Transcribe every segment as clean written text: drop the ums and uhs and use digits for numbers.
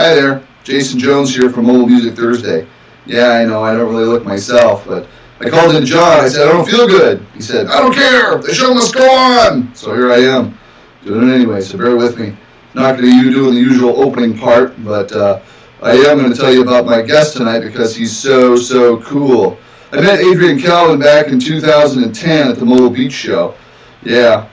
Hi there, Jason Jones here from Mobile Music Thursday. Yeah, I know, I don't really look myself, but I called in John. I said, I don't feel good. He said, I don't care. The show must go on. So here I am, doing it anyway, so bear with me. Not going to be doing the usual opening part, but I am going to tell you about my guest tonight because he's so cool. I met Adrian Cavlan back in 2010 at the Mobile Beach Show. Yeah,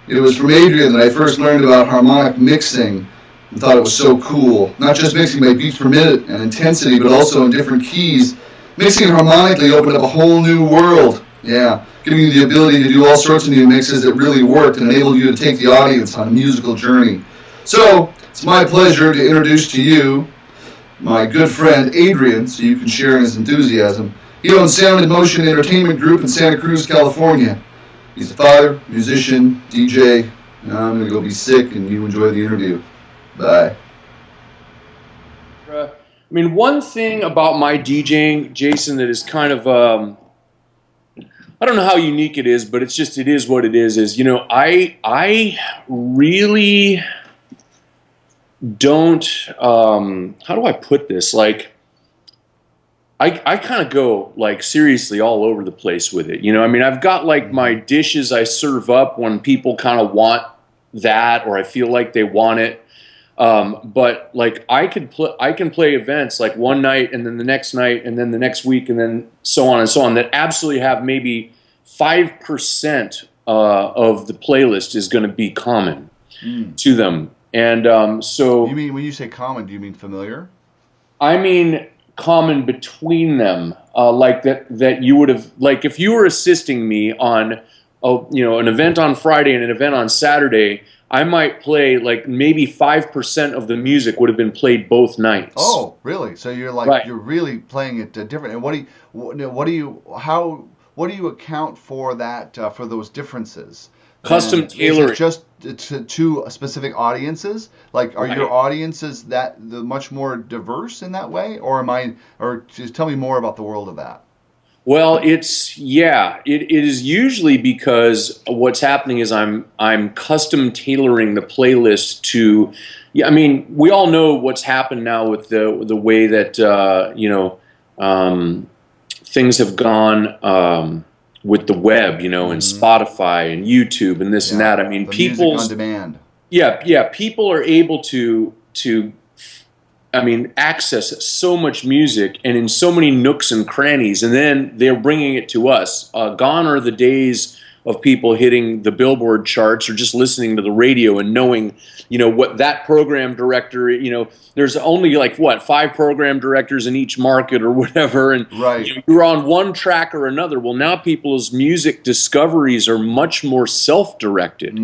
it was from Adrian that I first learned about harmonic mixing and thought it was so cool. Not just mixing by beats per minute and intensity, but also in different keys. Mixing harmonically opened up a whole new world. Yeah, giving you the ability to do all sorts of new mixes that really worked and enabled you to take the audience on a musical journey. So, it's my pleasure to introduce to you my good friend Adrian, so you can share in his enthusiasm. He owns Sound in Motion Entertainment Group in Santa Cruz, California. He's a father, musician, DJ. Now I'm going to go be sick and you enjoy the interview. Bye. I mean, one thing about my DJing, Jason, that is kind of, I don't know how unique it is, but it is what it is, you know, I really don't, how do I put this? Like, I kind of go, like, seriously all over the place with it. You know, I mean, I've got, like, my dishes I serve up when people kind of want that or I feel like they want it. But like I can play events like one night and then the next night and then the next week and then so on and so on that absolutely have maybe 5% of the playlist is going to be common to them. And so you mean when you say common, do you mean familiar? I mean common between them, like that you would have, like if you were assisting me on an event on Friday and an event on Saturday, I might play like maybe 5% of the music would have been played both nights. Oh, really? So you're like right. You're really playing it different. And what do you account for that for those differences? Custom tailoring. Is it just to specific audiences? Like, are your audiences much more diverse in that way, or just tell me more about the world of that? Well, it is usually because what's happening is I'm custom tailoring the playlist to, I mean, we all know what's happened now with the way that things have gone with the web, you know, and Spotify and YouTube and this and that. I mean, people on demand. Yeah, people are able to access so much music and in so many nooks and crannies, and then they're bringing it to us. Gone are the days of people hitting the Billboard charts or just listening to the radio and knowing, you know, what that program director, you know, there's only like, 5 program directors in each market or whatever, and right. You're on one track or another. Well, now people's music discoveries are much more self-directed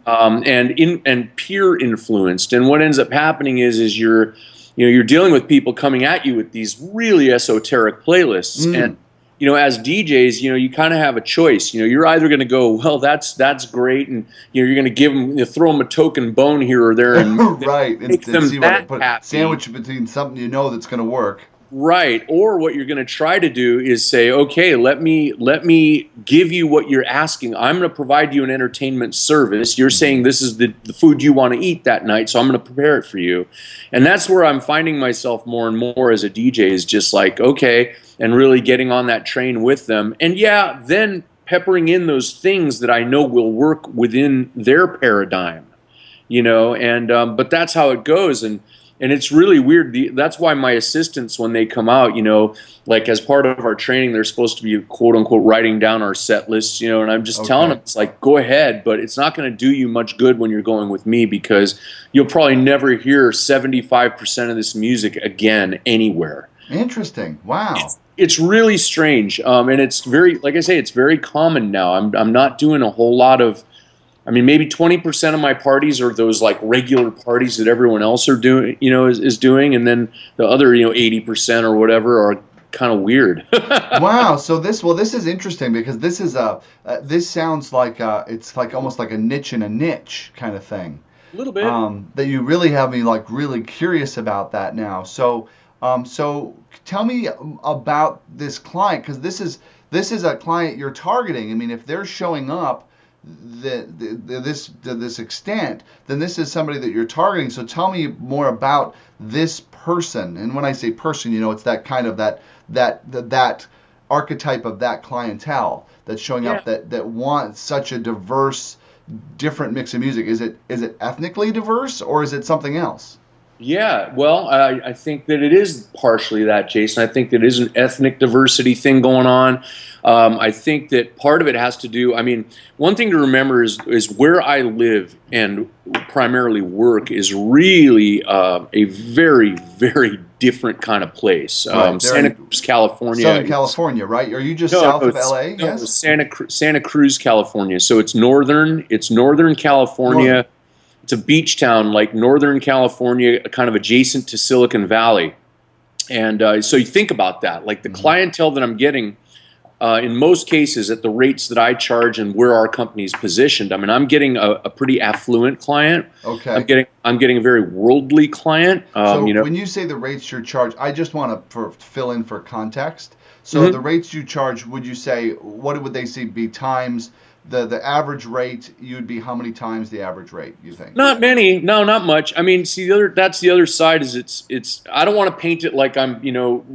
and peer influenced, and what ends up happening is you're dealing with people coming at you with these really esoteric playlists, and you know, as DJs, you know, you kind of have a choice. You know, you're either going to go, well, that's great, and you're going to give them, throw them a token bone here or there, and right, make them see that what, happy. Sandwich between something you know that's going to work. Right, or what you're going to try to do is say, okay, let me give you what you're asking. I'm going to provide you an entertainment service. You're saying this is the food you want to eat that night, so I'm going to prepare it for you. And that's where I'm finding myself more and more as a DJ, is just like, okay, and really getting on that train with them. And yeah, then peppering in those things that I know will work within their paradigm, you know, and but that's how it goes. And it's really weird. That's why my assistants, when they come out, you know, like as part of our training, they're supposed to be quote unquote writing down our set lists, you know, and I'm just telling them, it's like, go ahead, but it's not going to do you much good when you're going with me, because you'll probably never hear 75% of this music again anywhere. Interesting. Wow. It's really strange. And it's very, like I say, it's very common now. I'm not doing a whole lot of, I mean, maybe 20% of my parties are those like regular parties that everyone else are doing, you know, is doing, and then the other, 80% or whatever are kind of weird. Wow. So this is interesting, because this is this sounds like it's like almost like a niche in a niche kind of thing. A little bit. That you really have me like really curious about that now. So tell me about this client, because this is a client you're targeting. I mean, if they're showing up to this extent, then this is somebody that you're targeting. So tell me more about this person. And when I say person, it's that kind of that archetype of that clientele that's showing up that wants such a diverse, different mix of music. Is it ethnically diverse, or is it something else? Yeah, well, I think that it is partially that, Jason. I think that it is an ethnic diversity thing going on. I think that part of it has to do, one thing to remember is where I live and primarily work is really a very, very different kind of place. Right, Santa Cruz, California. Southern California, right? Are you just south of LA? Yes? Santa Cruz, California. So it's northern California. Northern. It's a beach town like Northern California, kind of adjacent to Silicon Valley. And so you think about that, like the clientele that I'm getting, in most cases at the rates that I charge and where our company is positioned. I'm getting a pretty affluent client. Okay. I'm getting a very worldly client. So when you say the rates you charge, I just want to fill in for context. So the rates you charge, would you say, what would they say be times the average rate? You'd be how many times the average rate, you think? Not many. No, not much. See, that's the other side. Is it's I don't want to paint it like I'm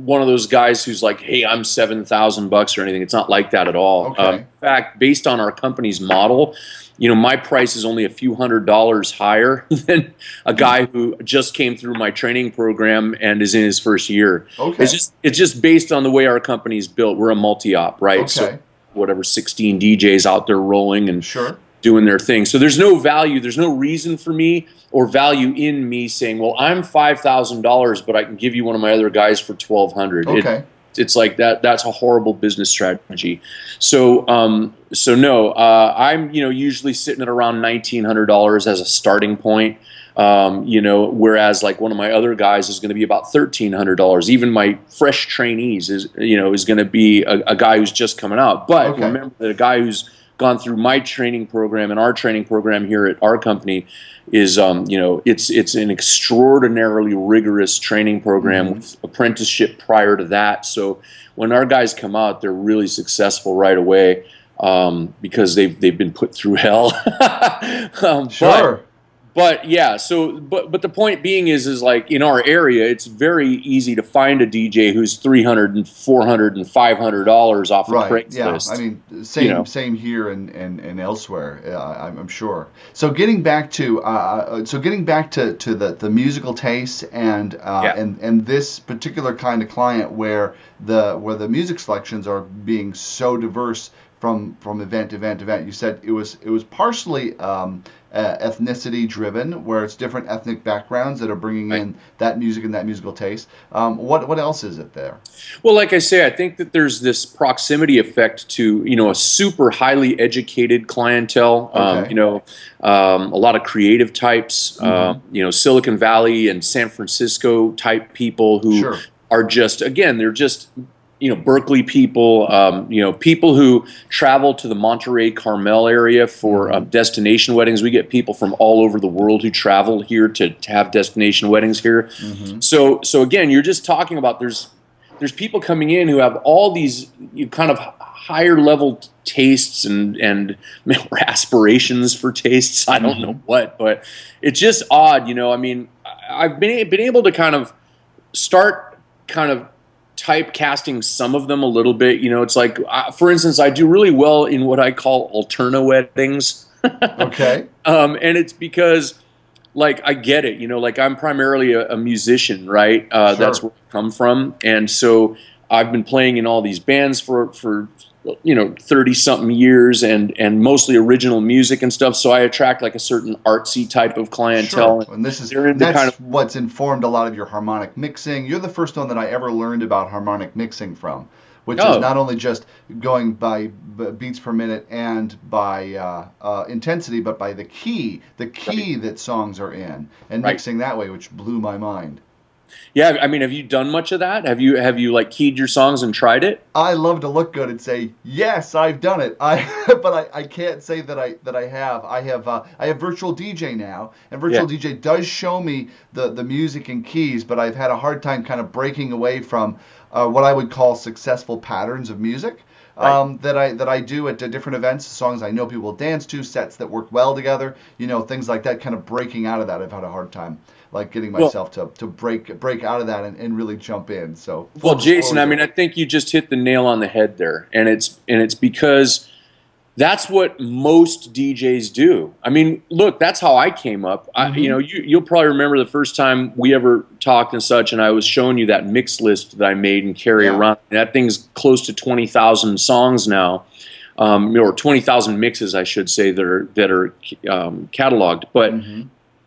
one of those guys who's like, hey, I'm $7,000 or anything. It's not like that at all. Okay. In fact, based on our company's model, my price is only a few $100s higher than a guy who just came through my training program and is in his first year. Okay. It's just based on the way our company's built. We're a multi-op, right? Okay. So whatever 16 DJs out there rolling and Sure. doing their thing. So there's no value, there's no reason for me or value in me saying, well, I'm $5,000, but I can give you one of my other guys for $1,200. Okay. It's like that. That's a horrible business strategy. So, no, I'm usually sitting at around $1,900 as a starting point. Whereas like one of my other guys is going to be about $1,300. Even my fresh trainees is going to be a guy who's just coming out. But remember that a guy who's gone through my training program and our training program here at our company is, it's an extraordinarily rigorous training program with apprenticeship prior to that. So when our guys come out, they're really successful right away because they've been put through hell. Sure. But yeah, but the point being is like in our area, it's very easy to find a DJ who's $300 and $400 and $500 off of Craigslist. Yeah, same here and elsewhere. I'm sure. So getting back to the musical taste and this particular kind of client where the music selections are being so diverse from event to event. You said it was partially ethnicity driven, where it's different ethnic backgrounds that are bringing in that music and that musical taste. What else is it there? Well, like I say, I think that there's this proximity effect to a super highly educated clientele. A lot of creative types. Silicon Valley and San Francisco type people who are just they're just Berkeley people, people who travel to the Monterey Carmel area for destination weddings. We get people from all over the world who travel here to have destination weddings here. So again, you're just talking about there's people coming in who have all these kind of higher level tastes and or aspirations for tastes. I don't know what, but it's just odd. I've been able to kind of start typecasting some of them a little bit. It's like, for instance, I do really well in what I call alterna weddings. Okay. And it's because, like, I get it. Like I'm primarily a musician, right? That's where I come from, and so I've been playing in all these bands for 30-something years and mostly original music and stuff. So I attract like a certain artsy type of clientele. Sure. And that's what's informed a lot of your harmonic mixing. You're the first one that I ever learned about harmonic mixing from, which is not only just going by beats per minute and by intensity, but by the key that songs are in, and mixing that way, which blew my mind. Yeah, have you done much of that? Have you like keyed your songs and tried it? I love to look good and say yes, I've done it. But I can't say that I have. I have Virtual DJ now, and Virtual DJ does show me the music and keys. But I've had a hard time kind of breaking away from what I would call successful patterns of music. Right. That I do at different events, songs I know people will dance to, sets that work well together, things like that. Kind of breaking out of that, I've had a hard time, like getting Well, myself to break out of that and really jump in. So well, full Jason, I mean, disclosure. I think you just hit the nail on the head there, and it's because that's what most DJs do. I mean, look, that's how I came up. Mm-hmm. You'll probably remember the first time we ever talked and such, and I was showing you that mix list that I made and carry Yeah. around. That thing's close to 20,000 songs now, or 20,000 mixes, I should say, that are cataloged. But Mm-hmm.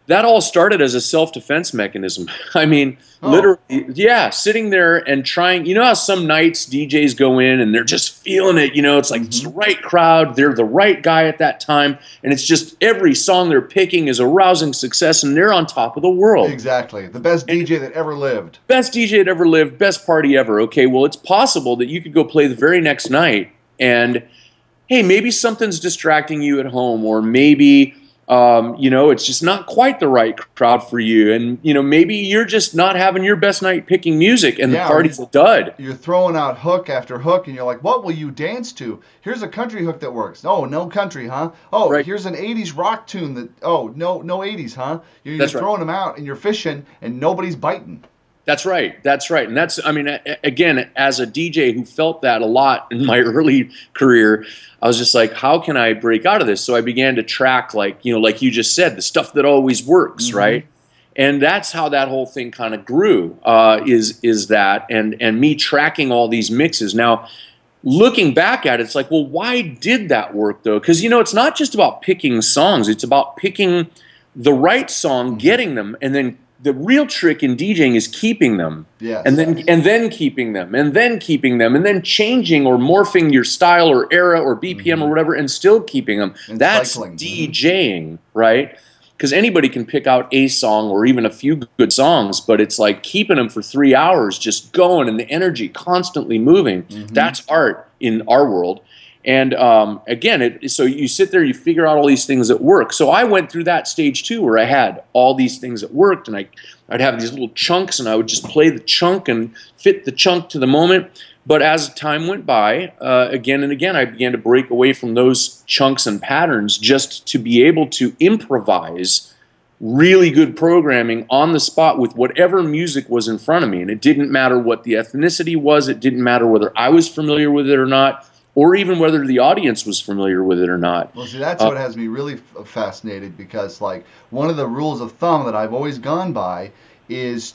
that all started as a self-defense mechanism. I mean, Oh. literally, yeah, sitting there and trying. You know how some nights DJs go in and they're just feeling it. It's like it's the Mm-hmm. right crowd, they're the right guy at that time, and it's just every song they're picking is a rousing success, and they're on top of the world. Exactly. The best And DJ that ever lived. best DJ that ever lived, best party ever. Okay, well, it's possible that you could go play the very next night, and hey, maybe something's distracting you at home, or maybe it's just not quite the right crowd for you, and maybe you're just not having your best night picking music, and the Yeah, or party's a dud. you're throwing out hook after hook, and you're like, what will you dance to? Here's a country hook that works. Oh, no country, huh? Oh, Right? here's an 80s rock tune that, oh, no 80s, huh? You're That's right. throwing them out, and you're fishing, and nobody's biting. That's right. That's right. And I mean, again, as a DJ who felt that a lot in my early career, I was just like, how can I break out of this? So I began to track, like you just said, the stuff that always works, Mm-hmm. right? And that's how that whole thing kind of grew, is that, and me tracking all these mixes. Now, looking back at it, it's like, well, why did that work though? Because it's not just about picking songs; it's about picking the right song, Mm-hmm. getting them, and then the real trick in DJing is keeping them, Yes. and then keeping them, and then keeping them, and then changing or morphing your style or era or BPM or whatever, and still keeping them. And That's cycling. DJing, right? Because anybody can pick out a song or even a few good songs, but it's like keeping them for 3 hours, just going, and the energy constantly moving. That's art in our world. And again, so you sit there, you figure out all these things that work. So I went through that stage too, where I had all these things that worked, and I'd have these little chunks, and I would just play the chunk and fit the chunk to the moment. But as time went by, again and again, I began to break away from those chunks and patterns just to be able to improvise really good programming on the spot with whatever music was in front of me. And it didn't matter what the ethnicity was. It didn't matter whether I was familiar with it or not, or even whether the audience was familiar with it or not. Well, see, that's what has me really fascinated, because, like, one of the rules of thumb that I've always gone by is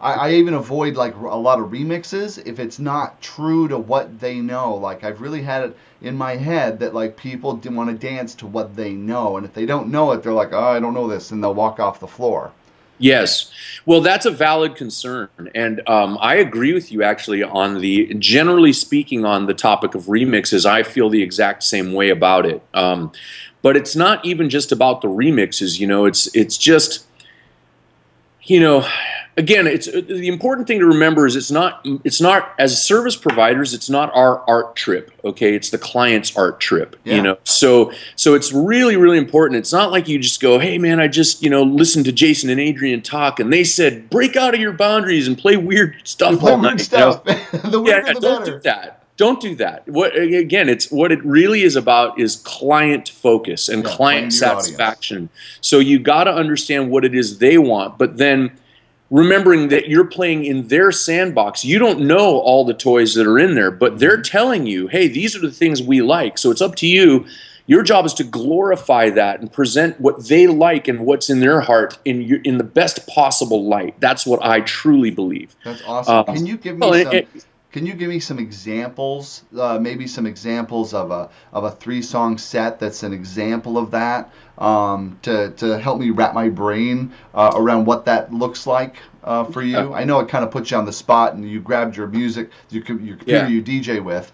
I even avoid, like, a lot of remixes if it's not true to what they know. Like, I've really had it in my head that, like, people want to dance to what they know, and if they don't know it, they're like, oh, I don't know this, and they'll walk off the floor. Yes. Well, that's a valid concern. And I agree with you, actually, generally speaking, on the topic of remixes. I feel the exact same way about it. But it's not even just about the remixes, it's just, again, it's the important thing to remember is it's not as service providers, it's not our art trip, okay? It's the client's art trip, Yeah. So it's really, really important. It's not like you just go, hey man, I just listened to Jason and Adrian talk, and they said break out of your boundaries and play weird stuff Play all weird night. stuff. The weirder the Don't better. do that. Don't do that. What it really is about is client focus and Yeah, playing client to your audience. satisfaction. So you got to understand what it is they want, but then remembering that you're playing in their sandbox. You don't know all the toys that are in there, but they're telling you, hey, these are the things we like. So it's up to you. Your job is to glorify that and present what they like and what's in their heart in the best possible light. That's what I truly believe. That's awesome. Can you give me well, Can you give me some examples? Maybe some examples of a 3-song set that's an example of that, to help me wrap my brain around what that looks like for you. I know it kind of puts you on the spot, and you grabbed your music, your computer you DJ with.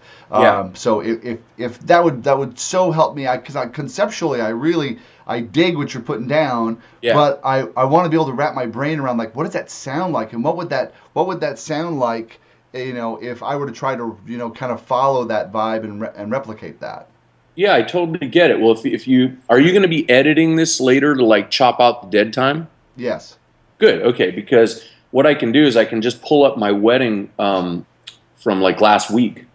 So if that would so help me, because conceptually I dig what you're putting down, but I want to be able to wrap my brain around, like, what does that sound like, and what would that sound like, if I were to try to kind of follow that vibe and replicate that. Yeah, I totally get it. Well, if you are you going to be editing this later to like chop out the dead time? Yes. Good. Okay, because what I can do is I can just pull up my wedding from like last week,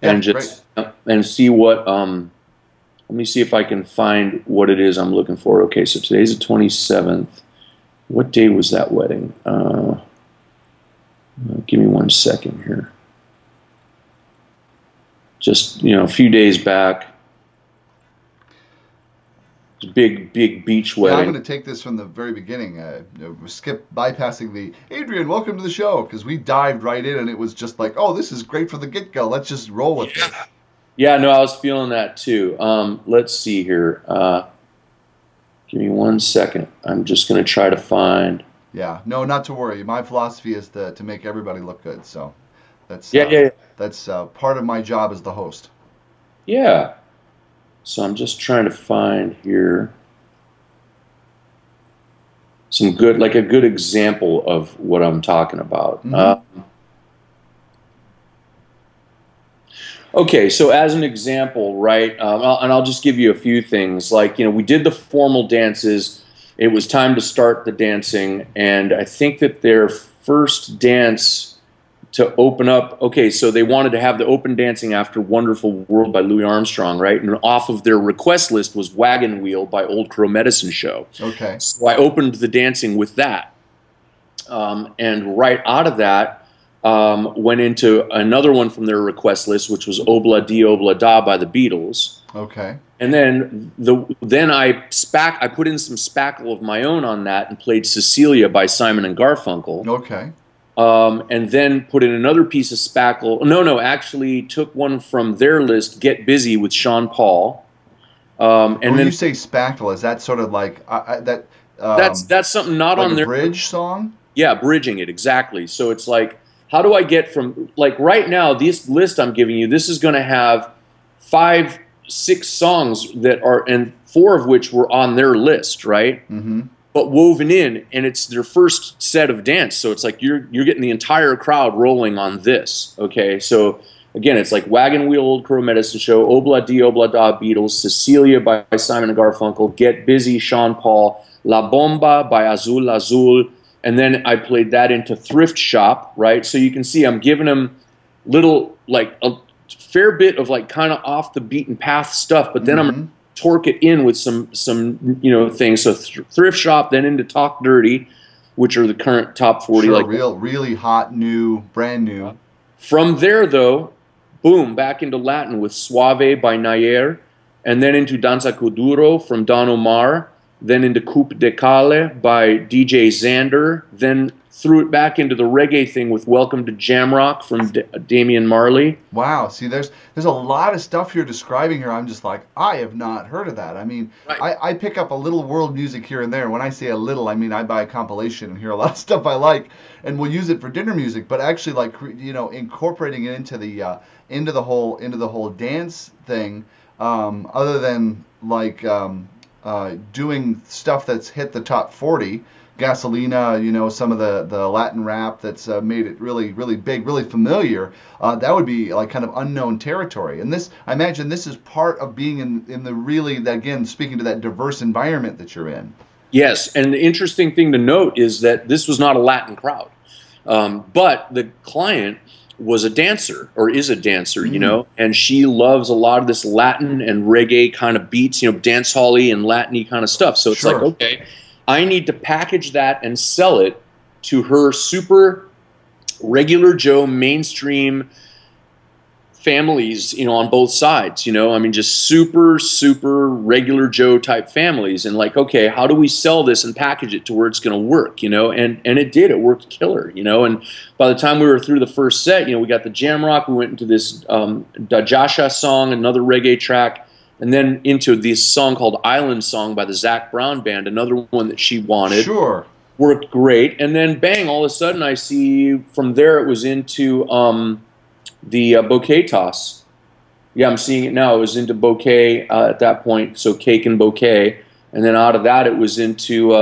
Yeah, and just and see what. Let me see if I can find what it is I'm looking for. Okay, so today's the 27th. What day was that wedding? Give me 1 second here. Just, a few days back. Big beach wedding. Yeah, I'm going to take this from the very beginning. Skip bypassing the Adrian, welcome to the show, because we dived right in and it was just like, oh, this is great for the get-go. Let's just roll with this. Yeah, no, I was feeling that too. Let's see here. Give me 1 second. I'm just going to try to find. Yeah, no, not to worry. My philosophy is to make everybody look good. So that's that's part of my job as the host. Yeah. So I'm just trying to find here some good, like a good example of what I'm talking about. Mm-hmm. Okay, so as an example, right, and I'll just give you a few things. Like, we did the formal dances. It was time to start the dancing, and I think that their first dance to open up, okay, so they wanted to have the open dancing after Wonderful World by Louis Armstrong, right? And off of their request list was Wagon Wheel by Old Crow Medicine Show. Okay. So I opened the dancing with that. And right out of that, went into another one from their request list, which was Obla Di Obla Da by the Beatles. Okay. And then I put in some spackle of my own on that and played Cecilia by Simon and Garfunkel. Okay. And then put in another piece of spackle. No, actually took one from their list, Get Busy with Sean Paul. And when then you say spackle, is that sort of like that? That's something not like on their bridge song. Yeah, bridging it, exactly. So it's like, how do I get from, like right now, this list I'm giving you, this is going to have 5, 6 songs that are, and 4 of which were on their list, right? Mm-hmm. But woven in, and it's their first set of dance. So it's like you're getting the entire crowd rolling on this. Okay, so again, it's like Wagon Wheel, Old Crow Medicine Show, Obla Di Obla Da Beatles, Cecilia by Simon and Garfunkel, Get Busy, Sean Paul, La Bomba by Azul Azul, and then I played that into Thrift Shop, right? So you can see I'm giving them little, like a fair bit of like kind of off the beaten path stuff, but then I'm gonna torque it in with some things. So Thrift Shop, then into Talk Dirty, which are the current top 40. Sure, like really hot, brand new. From there, though, boom, back into Latin with Suave by Nayer, and then into Danza Kuduro from Don Omar, then into Coupe de Calle by DJ Xander, then threw it back into the reggae thing with Welcome to Jamrock from Damian Marley. Wow, see, there's a lot of stuff you're describing here. I'm just like, I have not heard of that. I mean, right. I pick up a little world music here and there. When I say a little, I mean I buy a compilation and hear a lot of stuff I like, and we'll use it for dinner music. But actually, like incorporating it into the whole dance thing, other than like doing stuff that's hit the top 40. Gasolina, some of the Latin rap that's made it really, really big, really familiar. That would be like kind of unknown territory. And this, I imagine, this is part of being in the really, again, speaking to that diverse environment that you're in. Yes, and the interesting thing to note is that this was not a Latin crowd, but the client was a dancer, or is a dancer, and she loves a lot of this Latin and reggae kind of beats, dance hall-y and Latin-y kind of stuff. So it's like, okay, I need to package that and sell it to her super regular Joe mainstream families, on both sides, I mean, just super, super regular Joe type families. And like, okay, how do we sell this and package it to where it's going to work, and it did, it worked killer, and by the time we were through the first set, we got the Jamrock, we went into this Dajasha song, another reggae track, and then into this song called Island Song by the Zac Brown Band, another one that she wanted. Sure. Worked great. And then bang, all of a sudden I see from there it was into the bouquet toss. Yeah, I'm seeing it now. It was into bouquet at that point, so cake and bouquet. And then out of that it was into,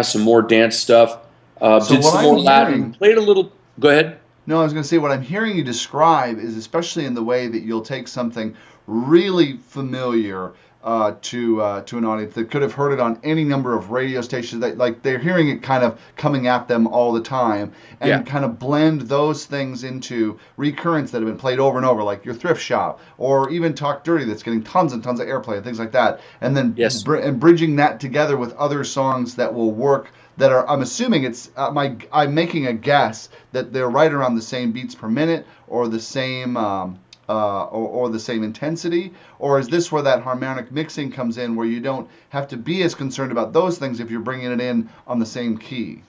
some more dance stuff. Did some more Latin. Played a little, go ahead. No, I was going to say what I'm hearing you describe is especially in the way that you'll take something really familiar to an audience that could have heard it on any number of radio stations, that like they're hearing it kind of coming at them all the time, and kind of blend those things into recurrence that have been played over and over, like your thrift shop or even Talk Dirty that's getting tons and tons of airplay and things like that, and then and bridging that together with other songs that will work, that are, I'm assuming it's I'm making a guess that they're right around the same beats per minute or the same or the same intensity, or is this where that harmonic mixing comes in, where you don't have to be as concerned about those things if you're bringing it in on the same key?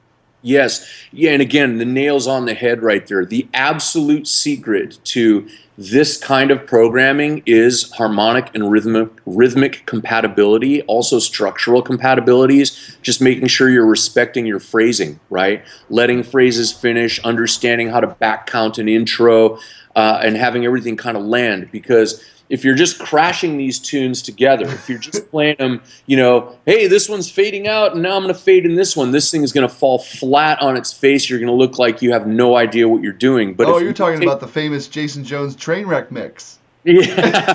Yes. Yeah, and again, the nail's on the head right there. The absolute secret to this kind of programming is harmonic and rhythmic compatibility, also structural compatibilities, just making sure you're respecting your phrasing, right? Letting phrases finish, understanding how to back count an intro, and having everything kind of land. Because if you're just crashing these tunes together, if you're just playing them, you know, hey, this one's fading out and now I'm going to fade in this one, this thing is going to fall flat on its face. You're going to look like you have no idea what you're doing. But you're talking about the famous Jason Jones Trainwreck mix. Yeah,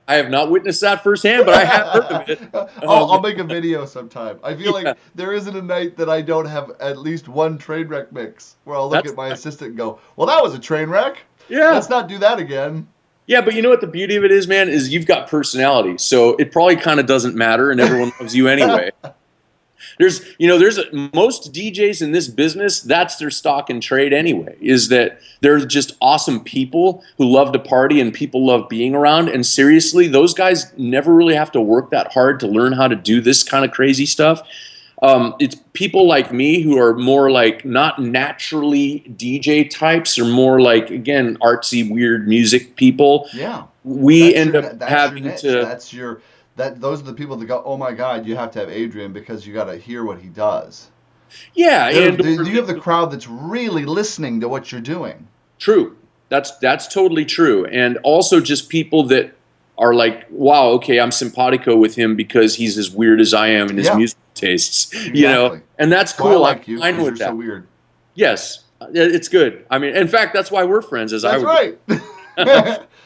I have not witnessed that firsthand, but I have heard of it. I'll make a video sometime. I feel like there isn't a night that I don't have at least one train wreck mix where I'll look at my assistant and go, well, that was a train wreck. Yeah. Let's not do that again. Yeah, but you know what the beauty of it is, man, is you've got personality. So it probably kind of doesn't matter, and everyone loves you anyway. Most DJs in this business, that's their stock and trade anyway, is that they're just awesome people who love to party and people love being around. And seriously, those guys never really have to work that hard to learn how to do this kind of crazy stuff. It's people like me who are more like not naturally DJ types, or more like, again, artsy, weird music people. Yeah. We end up having to... Those are the people that go, oh my God, you have to have Adrian because you got to hear what he does. Yeah, you have the crowd that's really listening to what you're doing. True, that's totally true, and also just people that are like, wow, okay, I'm simpatico with him because he's as weird as I am in his music tastes, exactly. You know, and that's cool. Well, I like I'm fine with that. So weird. Yes, it's good. I mean, in fact, that's why we're friends. That's right.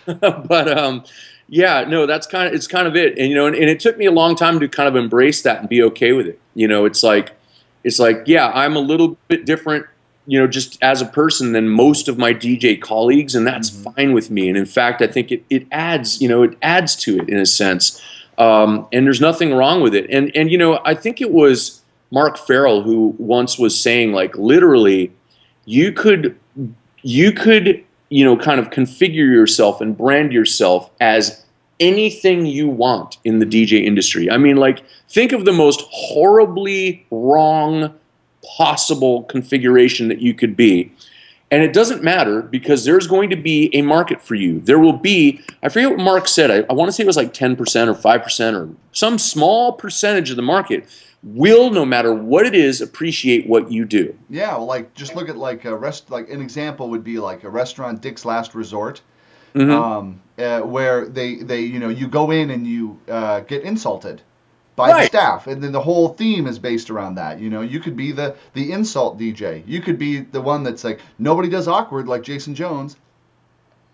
But yeah, no, it's kind of it, and you know, and it took me a long time to kind of embrace that and be okay with it. You know, it's like, yeah, I'm a little bit different, you know, just as a person than most of my DJ colleagues, and that's fine with me. And in fact, I think it adds, you know, it adds to it in a sense, and there's nothing wrong with it. And you know, I think it was Mark Farrell who once was saying, like, literally, you could you know, kind of configure yourself and brand yourself as anything you want in the DJ industry. I mean, like, think of the most horribly wrong possible configuration that you could be. And it doesn't matter, because there's going to be a market for you. There will be, I forget what Mark said, I want to say it was like 10% or 5% or some small percentage of the market will, no matter what it is, appreciate what you do. Yeah, well, like, just look at like like an example would be like a restaurant, Dick's Last Resort, where they you know, you go in and you get insulted by the staff, and then the whole theme is based around that. You know, you could be the insult DJ. You could be the one that's like, nobody does awkward like Jason Jones.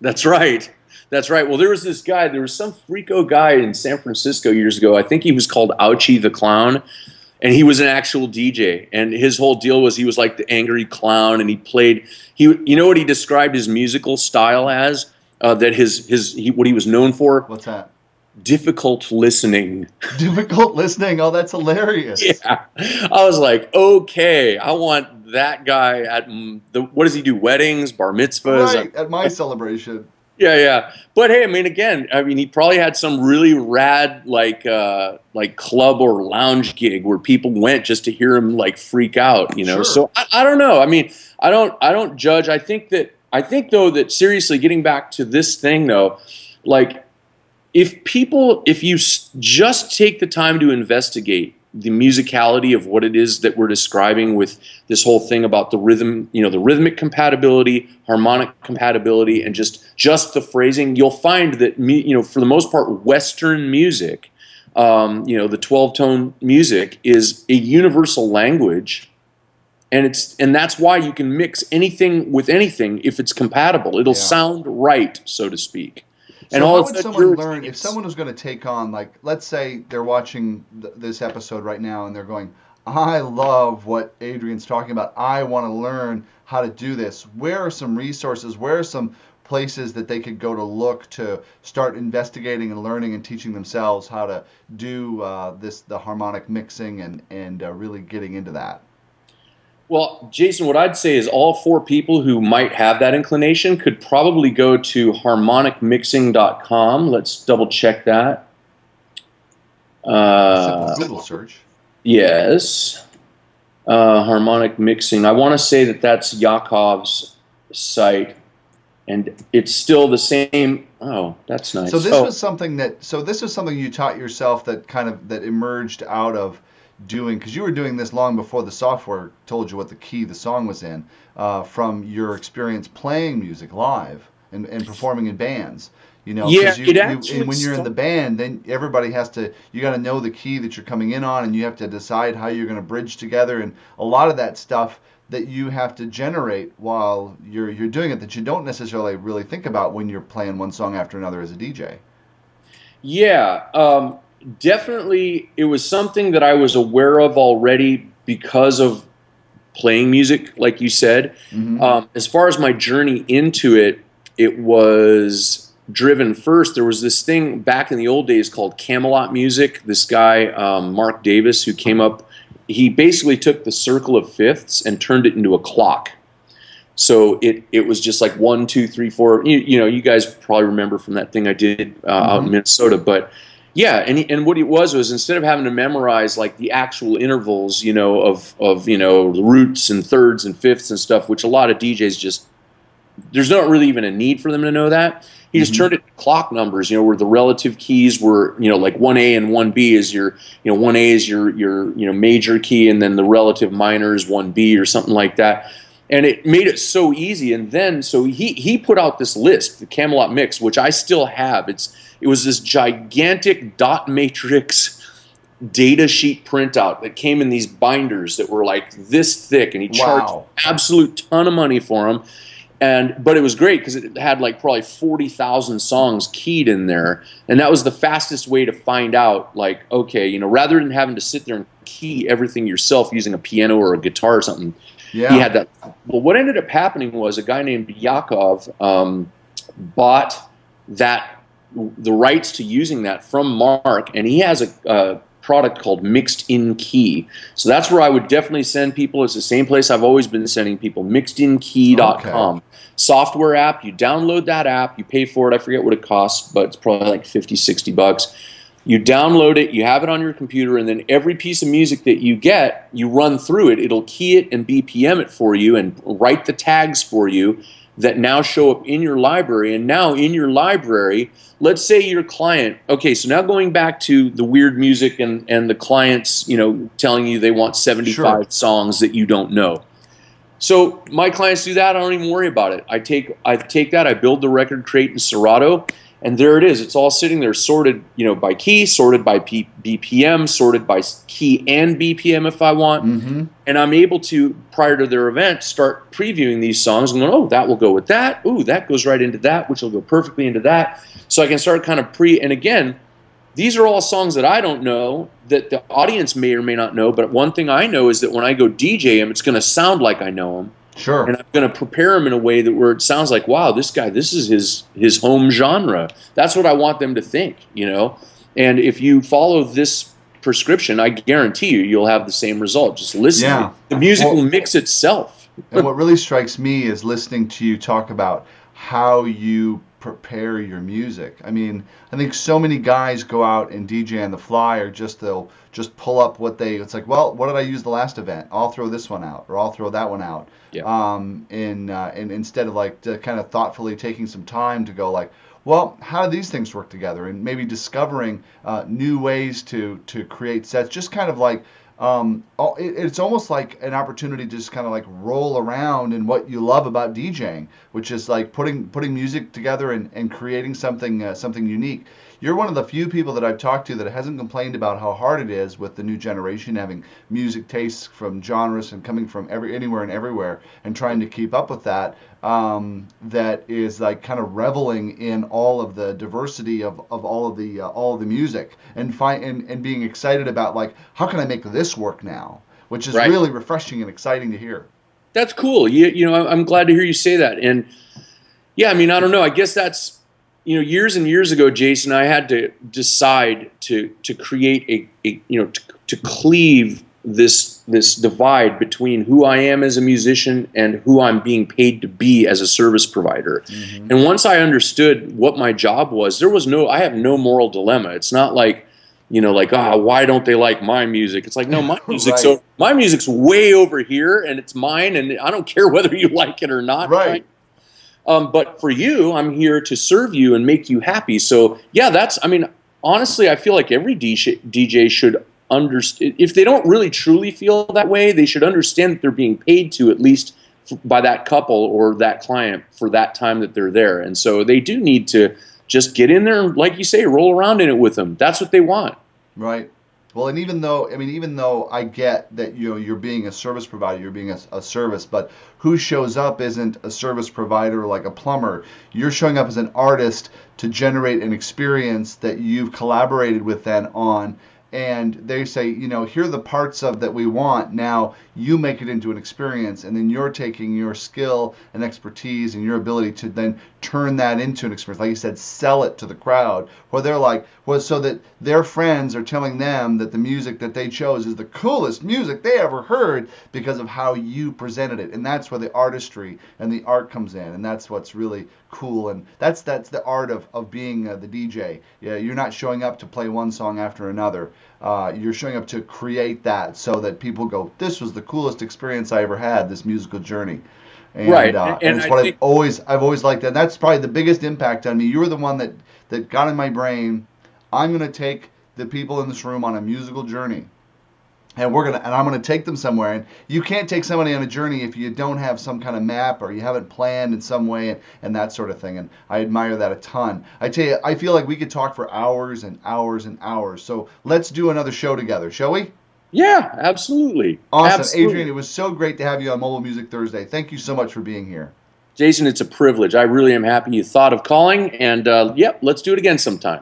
That's right. That's right. Well, there was some freako guy in San Francisco years ago. I think he was called Ouchie the Clown, and he was an actual DJ. And his whole deal was he was like the angry clown, and he played. You know what he described his musical style as? That what he was known for. What's that? Difficult listening. Difficult listening. Oh, that's hilarious. Yeah. I was like, okay, I want that guy at what does he do? Weddings, bar mitzvahs? Right, at my celebration. Yeah. But hey, I mean, again, he probably had some really rad like club or lounge gig where people went just to hear him like freak out, you know. Sure. So I don't know. I mean, I don't judge. I think though that seriously, getting back to this thing though, like, if you just take the time to investigate the musicality of what it is that we're describing with this whole thing about the rhythm, you know, the rhythmic compatibility, harmonic compatibility, and just the phrasing, you'll find that, you know, for the most part, Western music, you know, the 12-tone music is a universal language, and that's why you can mix anything with anything if it's compatible. It'll sound right, so to speak. So and how all would someone learn if someone was going to take on, like, let's say they're watching this episode right now and they're going, I love what Adrian's talking about. I want to learn how to do this. Where are some resources? Where are some places that they could go to look to start investigating and learning and teaching themselves how to do the harmonic mixing and really getting into that? Well, Jason, what I'd say is all 4 people who might have that inclination could probably go to harmonicmixing.com. Let's double check that. Simple Google search. Yes. Harmonic mixing. I want to say that that's Yakov's site, and it's still the same. Oh, that's nice. So this was something you taught yourself that emerged out of doing, because you were doing this long before the software told you what the key the song was in, from your experience playing music live and performing in bands. You know, yeah, and when you're in the band, then everybody you got to know the key that you're coming in on, and you have to decide how you're going to bridge together, and a lot of that stuff that you have to generate while you're doing it that you don't necessarily really think about when you're playing one song after another as a DJ. Yeah, definitely it was something that I was aware of already because of playing music, like you said. Mm-hmm. As far as my journey into it, it was driven first. There was this thing back in the old days called Camelot music. This guy, Mark Davis, who came up, he basically took the circle of fifths and turned it into a clock. So it was just like 1, 2, 3, 4. You know, you guys probably remember from that thing I did out in Minnesota. But yeah, and what it was instead of having to memorize like the actual intervals, you know, of you know, the roots and thirds and fifths and stuff, which a lot of DJs just, there's not really even a need for them to know that. He just turned it to clock numbers, you know, where the relative keys were, you know, like 1A and 1B is your, you know, 1A is your you know, major key, and then the relative minor is 1B or something like that. And it made it so easy. And then, so he put out this list, the Camelot Mix, which I still have. It was this gigantic dot matrix data sheet printout that came in these binders that were like this thick, and he charged an absolute ton of money for them. But it was great because it had like probably 40,000 songs keyed in there, and that was the fastest way to find out, like, okay, you know, rather than having to sit there and key everything yourself using a piano or a guitar or something. Yeah. He had that. Well, what ended up happening was a guy named Yakov bought the rights to using that from Mark, and he has a product called Mixed in Key. So that's where I would definitely send people. It's the same place I've always been sending people, mixedinkey.com. Okay. Software app, you download that app, you pay for it, I forget what it costs, but it's probably like $50-$60. You download it, you have it on your computer, and then every piece of music that you get, you run through it. It'll key it and BPM it for you and write the tags for you that now show up in your library. And now in your library, let's say your client, okay, so now going back to the weird music and the clients, you know, telling you they want 75 songs that you don't know. So my clients do that, I don't even worry about it. I take that, I build the record crate in Serato, and there it is. It's all sitting there, sorted, you know, by key, sorted by BPM, sorted by key and BPM if I want. Mm-hmm. And I'm able to, prior to their event, start previewing these songs and going, oh, that will go with that. Ooh, that goes right into that, which will go perfectly into that. So I can start kind of and again, these are all songs that I don't know, that the audience may or may not know, but one thing I know is that when I go DJ them, it's going to sound like I know them. Sure. And I'm going to prepare them in a way that where it sounds like, wow, this guy, this is his home genre. That's what I want them to think, you know. And if you follow this prescription, I guarantee you'll have the same result. Just listen. Yeah. The music will mix itself. And what really strikes me is listening to you talk about how you prepare your music. I mean, I think so many guys go out and DJ on the fly, or they'll just pull up it's like, well, what did I use the last event? I'll throw this one out, or I'll throw that one out. Yeah. And instead of like kind of thoughtfully taking some time to go like, well, how do these things work together? And maybe discovering new ways to create sets, just kind of like, it's almost like an opportunity to just kind of like roll around in what you love about DJing, which is like putting music together and creating something unique. you're one of the few people that I've talked to that hasn't complained about how hard it is with the new generation having music tastes from genres and coming from anywhere and everywhere and trying to keep up with that. That is like kind of reveling in all of the diversity of all of the music and being excited about like, how can I make this work now? Which is really refreshing and exciting to hear. That's cool. You know, I'm glad to hear you say that. And yeah, I mean, I don't know. I guess that's, you know, years and years ago, Jason, I had to decide to create to cleave this divide between who I am as a musician and who I'm being paid to be as a service provider. Mm-hmm. And once I understood what my job was, I have no moral dilemma. It's not like, you know, like, why don't they like my music? It's like, no, my music's my music's way over here, and it's mine, and I don't care whether you like it or not. Right. But for you, I'm here to serve you and make you happy. So yeah, I mean, honestly, I feel like every DJ should understand. If they don't really truly feel that way, they should understand that they're being paid to, at least by that couple or that client, for that time that they're there. And so they do need to just get in there and, like you say, roll around in it with them. That's what they want. Right. Well, and even though I get that, you know, you're being a service provider, you're being a service, but who shows up isn't a service provider like a plumber. You're showing up as an artist to generate an experience that you've collaborated with them on. And they say, you know, here are the parts of that we want. Now you make it into an experience, and then you're taking your skill and expertise and your ability to then turn that into an experience. Like you said, sell it to the crowd. Where they're like, well, so that their friends are telling them that the music that they chose is the coolest music they ever heard because of how you presented it. And that's where the artistry and the art comes in. And that's what's really cool. And that's the art of being the DJ. Yeah, you're not showing up to play one song after another. You're showing up to create that so that people go, this was the coolest experience I ever had, this musical journey. And, and it's what I've always liked that. And that's probably the biggest impact on me. You were the one that got in my brain, I'm going to take the people in this room on a musical journey. And I'm going to take them somewhere. And you can't take somebody on a journey if you don't have some kind of map or you haven't planned in some way and that sort of thing. And I admire that a ton. I tell you, I feel like we could talk for hours and hours and hours. So let's do another show together, shall we? Yeah, absolutely. Awesome. Absolutely. Adrian, it was so great to have you on Mobile Music Thursday. Thank you so much for being here. Jason, it's a privilege. I really am happy you thought of calling. And, let's do it again sometime.